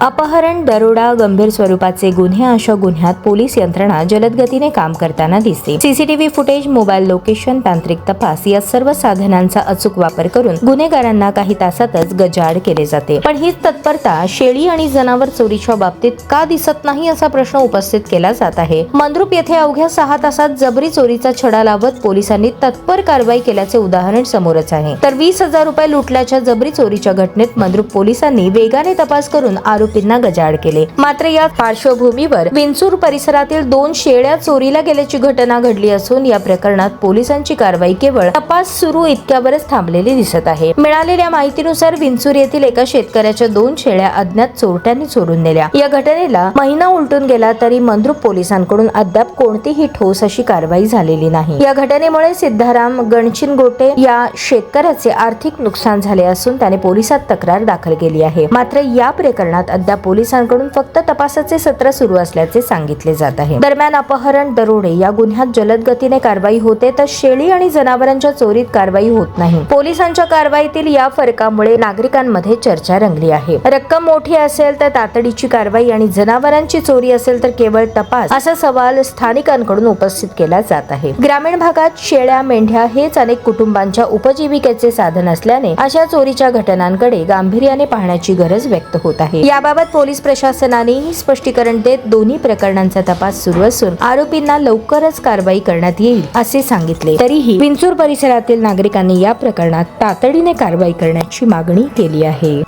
अपहरण, दरोडा, गंभीर स्वरूपाचे गुन्हे अशा गुन्ह्यात पोलीस यंत्रणा जलद गतीने काम करताना दिसते. सीसीटीव्ही फुटेज, मोबाईल लोकेशन, तांत्रिक तपास या सर्व साधनांचा अचूक वापर करून गुन्हेगारांना काही तासातच गजाआड केले जाते. पण हीच तत्परता शेळी आणि जनावर चोरीच्या बाबतीत का दिसत नाही असा प्रश्न उपस्थित केला जात आहे. मंद्रुप येथे अवघ्या 6 तासात जबरी चोरीचा छडा लावत पोलिसांनी तत्पर कारवाई केल्याचे उदाहरण समोरच आहे. तर 20,000 रुपये लुटल्याच्या जबरी चोरीच्या घटनेत मंद्रुप पोलिसांनी वेगाने तपास करून आरोपींना गजाआड केले. मात्र या पार्श्वभूमीवर विंचूर परिसरातील 2 शेळ्या चोरीला गेल्याची घटना घडली असून या प्रकरणात पोलिसांची कारवाई केवळ तपास सुरू इतक्यावरच थांबलेली दिसत आहे. मिळालेल्या माहितीनुसार विंचूर येथील एका शेतकऱ्याच्या 2 शेळ्या अज्ञात चोरट्यांनी चोरून नेल्या. या घटनेला महिना उलटून गेला तरी मंद्रुप पोलिसांकडून अद्याप कोणतीही ठोस अशी कारवाई झालेली नाही. या घटनेमुळे सिद्धाराम गणचिनगोटे या शेतकऱ्याचे आर्थिक नुकसान झाले असून त्याने पोलिसात तक्रार दाखल केली आहे. मात्र या प्रकरणात अद्याप पोलिसांकडून फक्त तपासाचे सत्र सुरू असल्याचे सांगितले जात आहे. दरम्यान अपहरण, दरोडे या गुन्ह्यात जलद गतीने कारवाई होते तर शेळी आणि जनावरांच्या चोरीत कारवाई होत नाही. पोलिसांच्या कारवाईतील या फरकामुळे नागरिकांमध्ये चर्चा रंगली आहे. रक्कम मोठी असेल तर तातडीची कारवाई आणि जनावरांची चोरी असेल तर केवळ तपास असा सवाल स्थानिकांकडून उपस्थित केला जात आहे. ग्रामीण भागात शेळ्या, मेंढ्या हेच अनेक कुटुंबांच्या उपजीविकेचे साधन असल्याने अशा चोरीच्या घटनांकडे गांभीर्याने पाहण्याची गरज व्यक्त होत आहे. याबाबत पोलीस प्रशासनाने स्पष्टीकरण देत दोन्ही प्रकरणांचा तपास सुरू असून आरोपींना लवकरच कारवाई करण्यात येईल असे सांगितले. तरीही विंचूर परिसरातील नागरिकांनी या प्रकरणात तातडीने कारवाई करण्याची मागणी केली आहे.